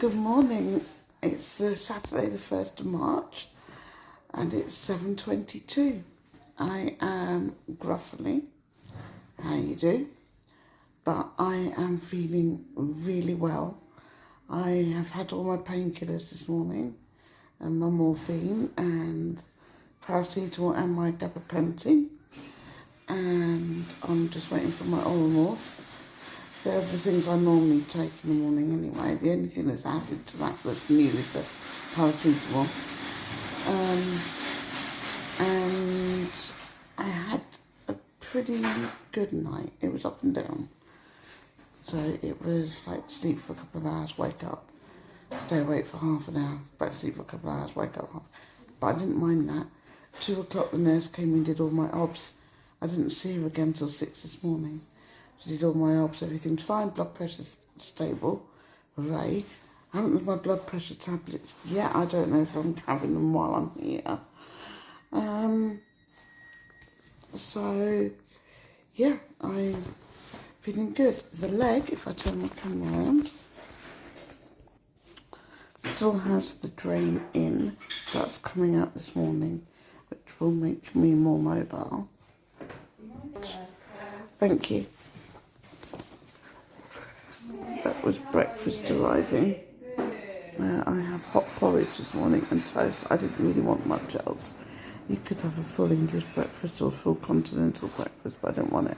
Good morning. It's Saturday the 1st of March and it's 7:22. I am gruffly, how you do? But I am feeling really well. I have had all my painkillers this morning and my morphine and paracetamol and my gabapentin, and I'm just waiting for my Oramorph. They're the things I normally take in the morning anyway. The only thing that's added to that that's new is the paracetamol. And I had a pretty good night. It was up and down. So it was like sleep for a couple of hours, wake up, stay awake for half an hour, back to sleep for a couple of hours, wake up. But I didn't mind that. 2 o'clock the nurse came and did all my obs. I didn't see her again till 6 this morning. She did all my obs, everything's fine, blood pressure's stable, hooray. I haven't had my blood pressure tablets yet. I don't know if I'm having them while I'm here. So, yeah, I'm feeling good. The leg, if I turn my camera around, still has the drain in. That's coming out this morning, which will make me more mobile. Thank you. That was breakfast arriving. I have hot porridge this morning and toast. I didn't really want much else. You could have a full English breakfast or full continental breakfast, but I don't want it.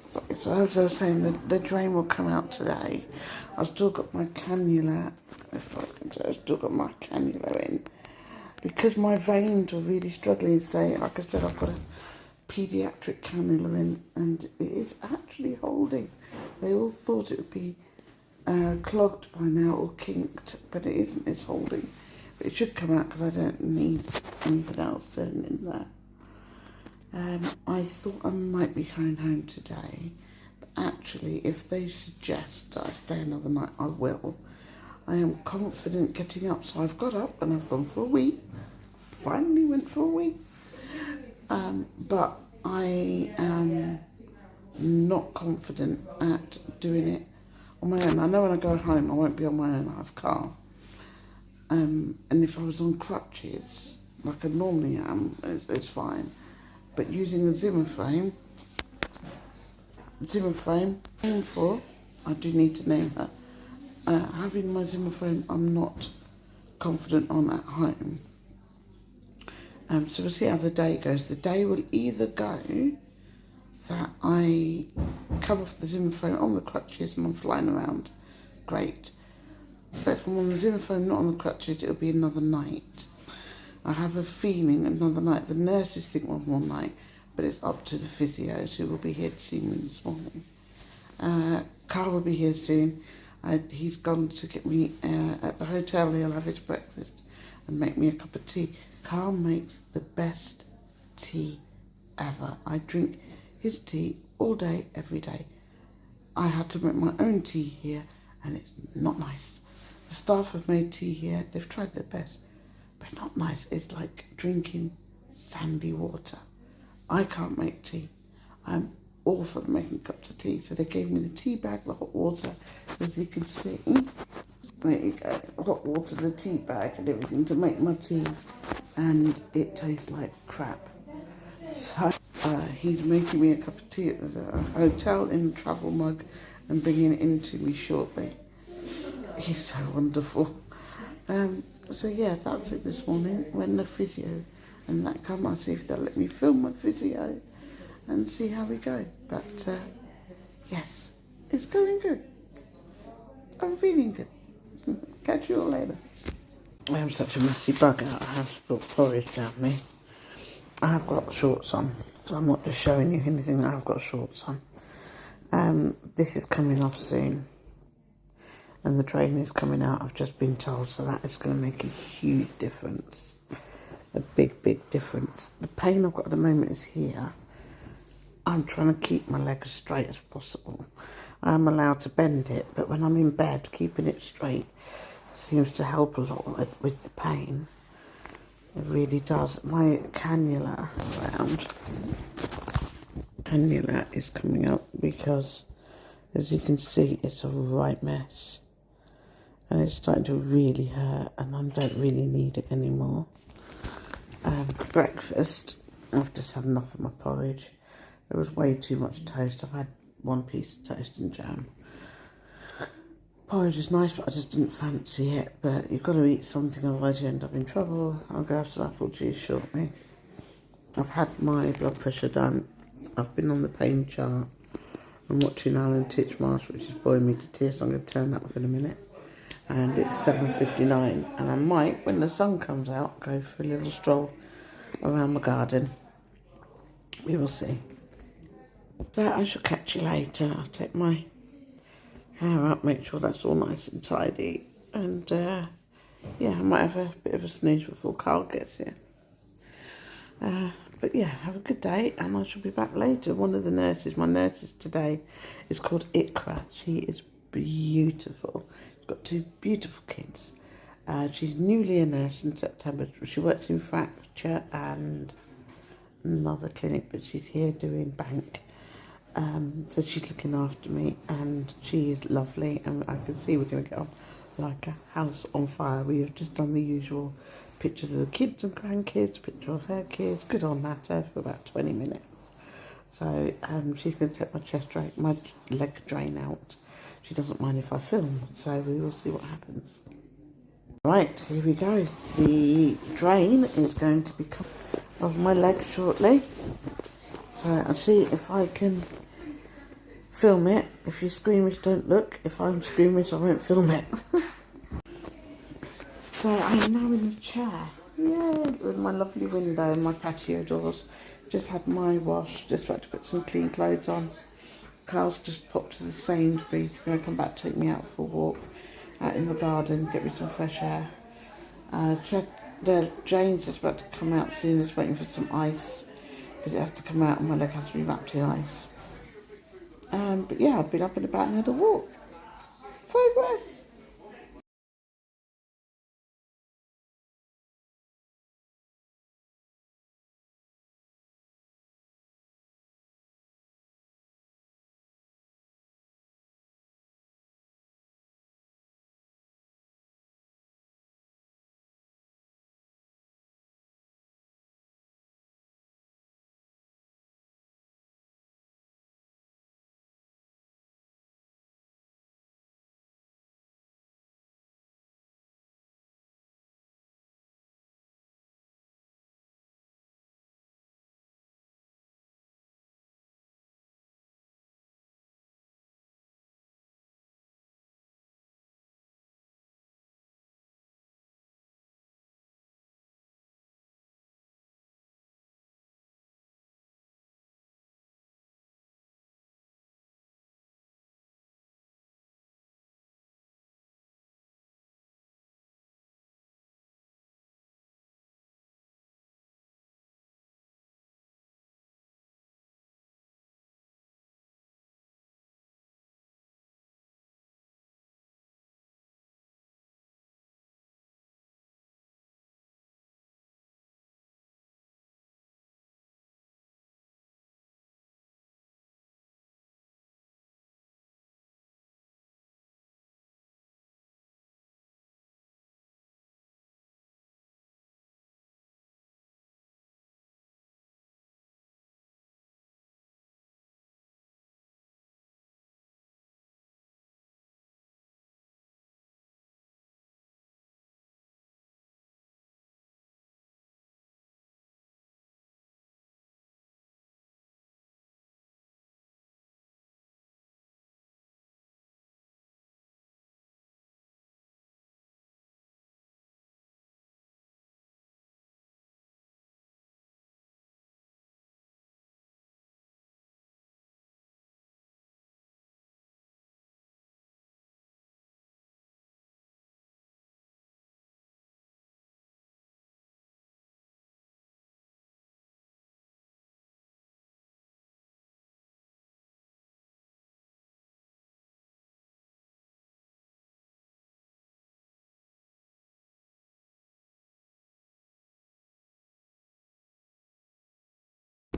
So as I was saying, the drain will come out today. I've still got my cannula, I've still got my cannula in. Because my veins were really struggling today, like I said, I've got a paediatric cannula in, and it is actually holding. They all thought it would be clogged by now or kinked, but it isn't, it's holding. But it should come out because I don't need anything else in there. I thought I might be going home today, but actually if they suggest that I stay another night, I will. I am confident getting up, so I've got up and I've gone for a week. Finally went for a week. But I am not confident at doing it on my own. I know when I go home I won't be on my own, I have a car. And if I was on crutches, like I normally am, it's fine. But using the Zimmer frame, painful, I do need to name her. Having my Zimmer frame, I'm not confident on at home. So we'll see how the day goes. The day will either go that I come off the Zimmer frame on the crutches and I'm flying around, great. But if I'm on the Zimmer frame, not on the crutches, it'll be another night. I have a feeling another night. The nurses think one more night, but it's up to the physios who will be here to see me this morning. Carl will be here soon. He's gone to get me at the hotel. He'll have his breakfast and make me a cup of tea. Carl makes the best tea ever. I drink his tea all day, every day. I had to make my own tea here and it's not nice. The staff have made tea here. They've tried their best, but not nice. It's like drinking sandy water. I can't make tea. I'm awful at making cups of tea. So they gave me the tea bag, the hot water, as you can see. There you go, hot water, the tea bag and everything to make my tea. And it tastes like crap. So he's making me a cup of tea at the hotel in a travel mug and bringing it in to me shortly. He's so wonderful. So yeah, that's it this morning. When the physio and that come, I'll see if they'll let me film my physio and see how we go. But yes, it's going good. I'm feeling good. Catch you all later. I am such a messy bugger. I have spilled porridge down me. I have got shorts on, so I'm not just showing you anything that I've got shorts on. This is coming off soon. And the drain is coming out, I've just been told, so that is going to make a huge difference. A big, big difference. The pain I've got at the moment is here. I'm trying to keep my leg as straight as possible. I'm allowed to bend it, but when I'm in bed, keeping it straight seems to help a lot with the pain. It really does. My cannula is coming up because, as you can see, it's a right mess. and it's starting to really hurt, and I don't really need it anymore. Breakfast, I've just had enough of my porridge. There was way too much toast. I've had one piece of toast and jam. Porridge is nice, but I just didn't fancy it. But you've got to eat something, otherwise you end up in trouble. I'll go have some apple juice shortly. I've had my blood pressure done. I've been on the pain chart. I'm watching Alan Titchmarsh, which is boring me to tears, so I'm going to turn that off in a minute. And it's 7:59, and I might, when the sun comes out, go for a little stroll around my garden. We will see. So I shall catch you later. I'll take my hair up, make sure that's all nice and tidy, and yeah, I might have a bit of a snooze before Carl gets here. But yeah, have a good day, and I shall be back later. One of the nurses, my nurses today, is called Ikra. She is beautiful. She's got two beautiful kids. She's newly a nurse in September. She works in fracture and another clinic, but she's here doing bank. So she's looking after me, and she is lovely, and I can see we're going to get on like a house on fire. We have just done the usual pictures of the kids and grandkids, picture of her kids, good on natter for about 20 minutes. So she's going to take my leg drain out. She doesn't mind if I film, so we will see what happens. Right, here we go. The drain is going to become of my leg shortly. So I'll see if I can film it. If you're squeamish, don't look. If I'm squeamish, I won't film it. So I am now in a chair. Yay! With my lovely window and my patio doors. Just had my wash. Just about to put some clean clothes on. Carl's just popped to the Sainsbury's. He's going to come back, take me out for a walk out in the garden, get me some fresh air. The drain's just about to come out soon. Just waiting for some ice because it has to come out and my leg has to be wrapped in ice. But yeah, I've been up and about and had a walk. Progress.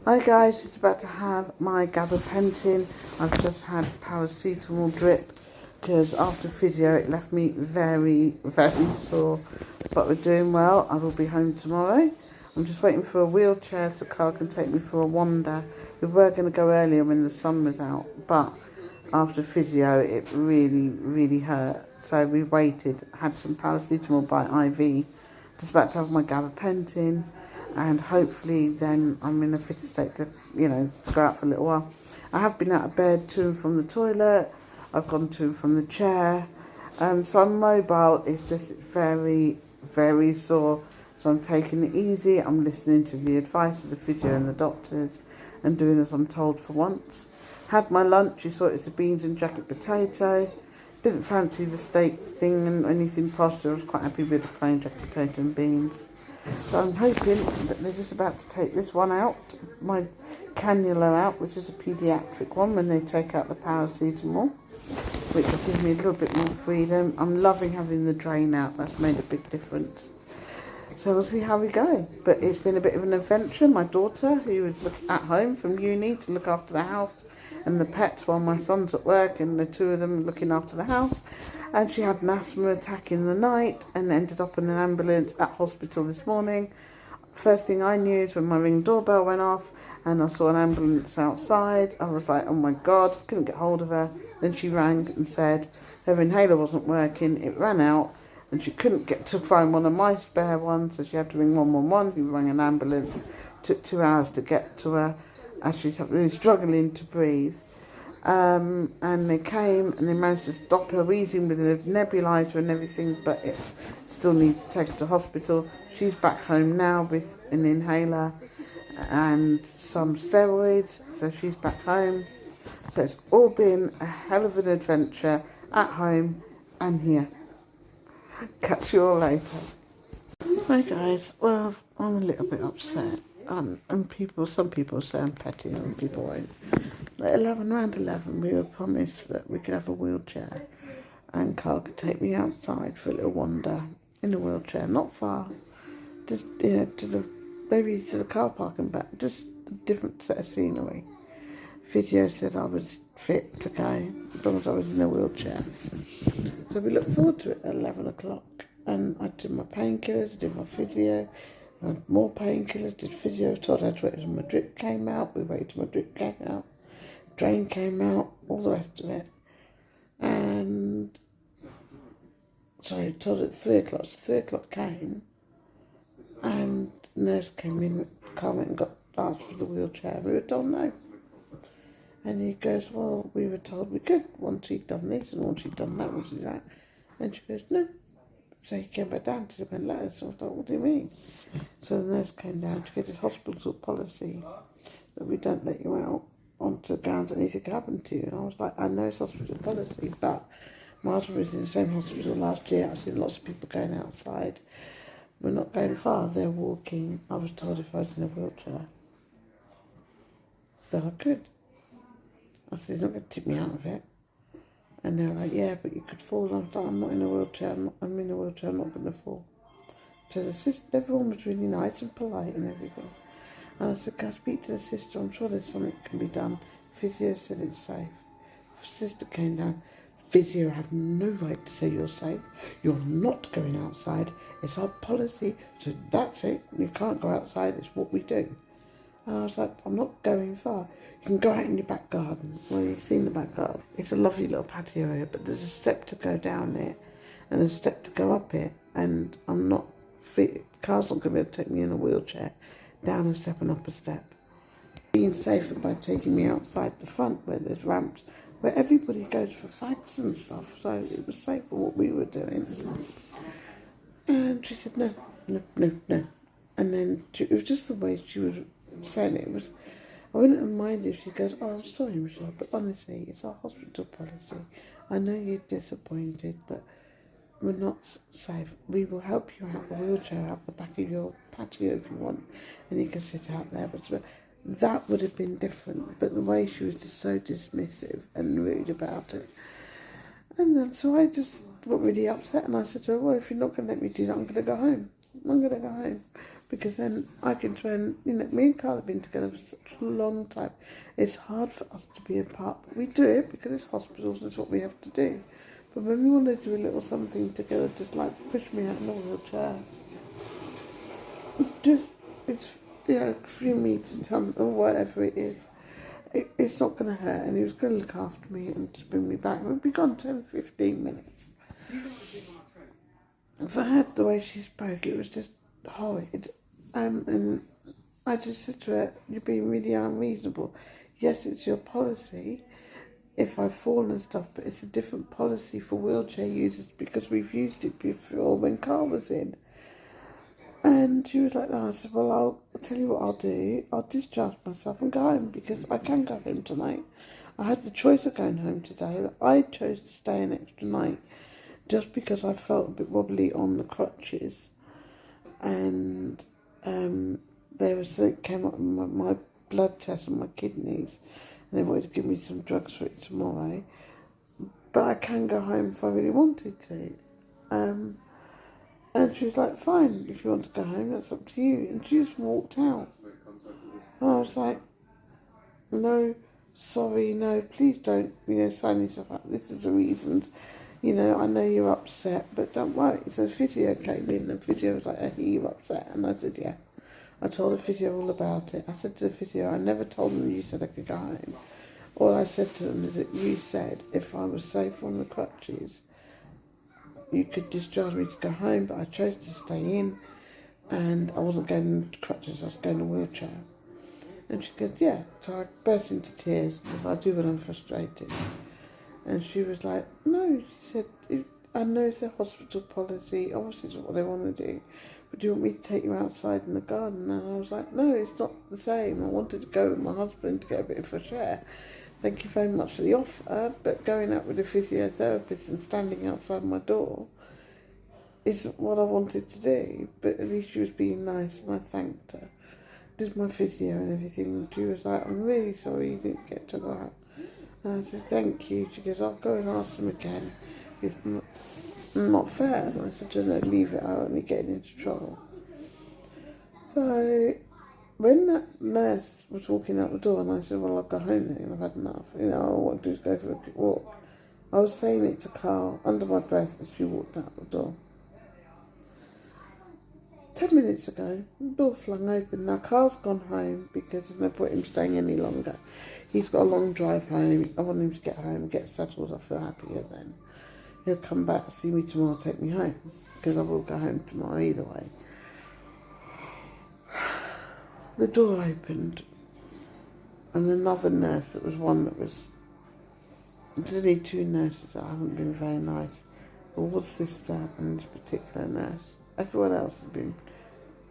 Hi guys, just about to have my gabapentin. I've just had paracetamol drip because after physio it left me very, very sore. But we're doing well. I will be home tomorrow. I'm just waiting for a wheelchair so Carl can take me for a wander. We were going to go earlier when the sun was out, but after physio it really, really hurt. So we waited, had some paracetamol by IV, just about to have my gabapentin, and hopefully then I'm in a fitter state to, to go out for a little while. I have been out of bed, to and from the toilet. I've gone to and from the chair. So I'm mobile. It's just very, very sore. So I'm taking it easy. I'm listening to the advice of the physio and the doctors and doing as I'm told for once. Had my lunch. You saw it was the beans and jacket potato. Didn't fancy the steak thing and anything pasta. I was quite happy with the plain jacket potato and beans. So I'm hoping that they're just about to take this one out, my cannula out, which is a paediatric one, when they take out the paracetamol, which will give me a little bit more freedom. I'm loving having the drain out. That's made a big difference. So we'll see how we go. But it's been a bit of an adventure. My daughter, who was at home from uni to look after the house and the pets while my son's at work, and the two of them looking after the house. And she had an asthma attack in the night and ended up in an ambulance at hospital this morning. First thing I knew is when my Ring doorbell went off and I saw an ambulance outside. I was like, oh my God, couldn't get hold of her. Then she rang and said her inhaler wasn't working, it ran out, and she couldn't get to find one of my spare ones, so she had to ring 111, who rang an ambulance. Took 2 hours to get to her as she's really struggling to breathe. And they came and they managed to stop her wheezing with a nebulizer and everything, but it still needs to take her to hospital. She's back home now with an inhaler and some steroids, so she's back home. So it's all been a hell of an adventure at home and here. Catch you all later. Hi guys, well, I'm a little bit upset. And some people say I'm petty and people won't. At around 11, we were promised that we could have a wheelchair and Carl could take me outside for a little wander in a wheelchair, not far, just, maybe to the car park and back, just a different set of scenery. Physio said I was fit to go, as long as I was in a wheelchair. So we look forward to it at 11 o'clock. And I did my painkillers, did my physio, more painkillers, did physio, told her to wait until my drip came out. We waited till my drip came out, drain came out, all the rest of it. And sorry, told her at 3 o'clock. So 3 o'clock came, and the nurse came in, Carl went and got asked for the wheelchair. We were told no. And he goes, well, we were told we could once he'd done this and once he'd done that, once he'd that. And she goes, no. So he came back down to the letters. So I thought, what do you mean? So the nurse came down to get his hospital policy that we don't let you out onto the grounds that anything could happen to you. And I was like, I know it's hospital policy, but my husband was in the same hospital last year. I've seen lots of people going outside. We're not going far, they're walking. I was told if I was in a wheelchair that I could. I said, he's not going to tip me out of it. And they were like, yeah, but you could fall. I was like, I'm not in a wheelchair, I'm in a wheelchair, I'm not going to fall. So the sister, everyone was really nice and polite and everything. And I said, can I speak to the sister? I'm sure there's something that can be done. Physio said it's safe. Sister came down. Physio have no right to say you're safe. You're not going outside. It's our policy, so that's it. You can't go outside, it's what we do. And I was like, I'm not going far. You can go out in your back garden. Well, you've seen the back garden. It's a lovely little patio area, but there's a step to go down it and a step to go up it. And I'm not fit. Carl's not going to be able to take me in a wheelchair down a step and up a step. Being safer by taking me outside the front where there's ramps, where everybody goes for fags and stuff. So it was safe for what we were doing. And she said, no. And then it was just the way she was saying it. I wouldn't have minded if she goes, oh, I'm sorry, Michelle, but honestly, it's our hospital policy. I know you're disappointed, but we're not safe. We will help you out, a wheelchair out the back of your patio if you want, and you can sit out there. But that would have been different. But the way she was just so dismissive and rude about it. And then, so I just got really upset, and I said to her, well, if you're not going to let me do that, I'm going to go home. I'm going to go home. because then I can spend, me and Carl have been together for such a long time. It's hard for us to be apart, but we do it because it's hospitals, it's what we have to do. But when we want to do a little something together, just like push me out in a wheelchair, it's a few meters, or whatever it is, it's not going to hurt, and he was going to look after me and just bring me back. We'd be gone 10-15 minutes. For her, the way she spoke, it was just horrid. And I just said to her, "You're being really unreasonable. Yes, it's your policy if I fall and stuff, but it's a different policy for wheelchair users because we've used it before when Carl was in." And she was like, "No." I said, "Well, I'll tell you what I'll do. I'll discharge myself and go home because I can go home tonight. I had the choice of going home today, but I chose to stay an extra night just because I felt a bit wobbly on the crutches. And came up with my blood test and my kidneys, and they wanted to give me some drugs for it tomorrow. But I can go home if I really wanted to." And she was like, "Fine, if you want to go home, that's up to you." And she just walked out. And I was like, "No, sorry, no, please don't, sign yourself up. This is the reasons. I know you're upset, but don't worry." So the physio came in, and the physio was like, "I hear you're upset." And I said, "Yeah." I told the physio all about it. I said to the physio, "I never told them you said I could go home. All I said to them is that you said if I was safe on the crutches, you could discharge me to go home, but I chose to stay in, and I wasn't going in crutches, I was going in a wheelchair." And she goes, "Yeah." So I burst into tears, because I do when I'm frustrated. And she was like, "No," she said, "I know it's a hospital policy, obviously it's what they want to do, but do you want me to take you outside in the garden?" And I was like, "No, it's not the same. I wanted to go with my husband to get a bit of fresh air. Thank you very much for the offer, but going out with a physiotherapist and standing outside my door isn't what I wanted to do." But at least she was being nice, and I thanked her. Did my physio and everything, and she was like, "I'm really sorry you didn't get to go out." And I said, "Thank you." She goes, "I'll go and ask them again. It's not fair." And I said, "No, leave it, I'm only getting into trouble." So when that nurse was walking out the door, and I said, "Well, I'll go home then, I've had enough. All I want to do is go for a quick walk." I was saying it to Carl under my breath as she walked out the door. 10 minutes ago, the door flung open. Now, Carl's gone home because there's no point in him staying any longer. He's got a long drive home. I want him to get home, get settled. I feel happier then. He'll come back, see me tomorrow, take me home, because I will go home tomorrow either way. The door opened, and another nurse, there's only two nurses that haven't been very nice. The ward sister and this particular nurse. Everyone else has been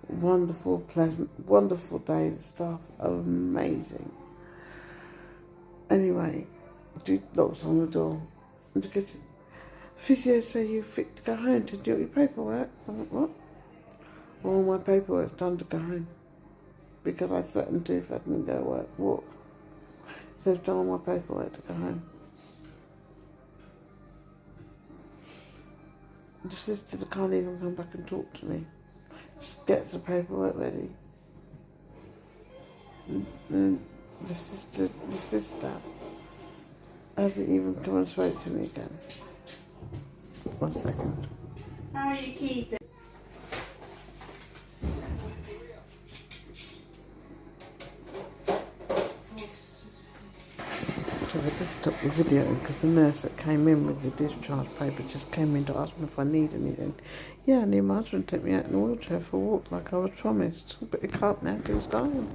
wonderful, pleasant, wonderful day. The staff are amazing. Anyway, she knocks on the door, and she goes, "Physio say you're fit to go home to do your paperwork." I went, "What?" "All my paperwork's done to go home, because I threatened to if I didn't go walk. So I've done all my paperwork to go home." The sister can't even come back and talk to me. Just gets the paperwork ready. And the sister hasn't even come and spoke to me again. 1 second. How are you keeping? So I just stopped the video because the nurse that came in with the discharge paper just came in to ask me if I need anything. Yeah, I need my husband to take me out in a wheelchair for a walk like I was promised, but he can't now because he's dying.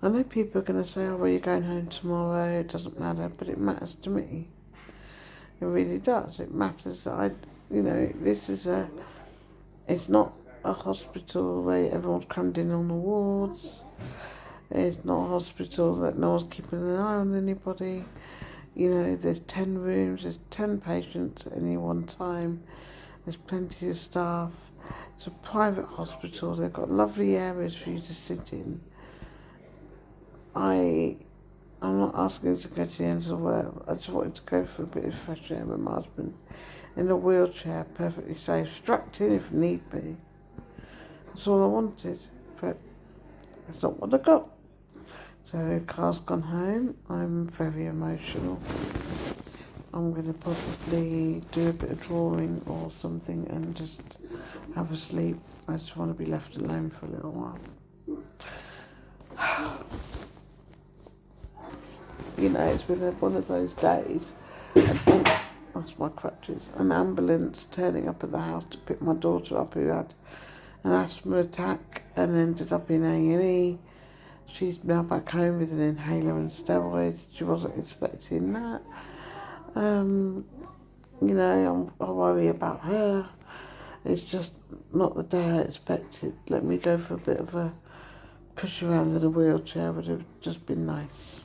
I know people are going to say, "Oh, well, you're going home tomorrow, it doesn't matter," but it matters to me. It really does. It matters that it's not a hospital where everyone's crammed in on the wards. It's not a hospital that no one's keeping an eye on anybody. There's 10 rooms, there's 10 patients at any one time. There's plenty of staff. It's a private hospital. They've got lovely areas for you to sit in. I'm not asking to go to the end of the world. I just wanted to go for a bit of fresh air with my husband in a wheelchair, perfectly safe, strapped in if need be. That's all I wanted, but that's not what I got. So Carl's gone home. I'm very emotional. I'm going to probably do a bit of drawing or something and just have a sleep. I just want to be left alone for a little while. You know, it's been one of those days. That's my crutches. An ambulance turning up at the house to pick my daughter up who had an asthma attack and ended up in A&E. She's now back home with an inhaler and steroids. She wasn't expecting that. You know, I worry about her. It's just not the day I expected. Let me go for a bit of a push around in a wheelchair would have just been nice.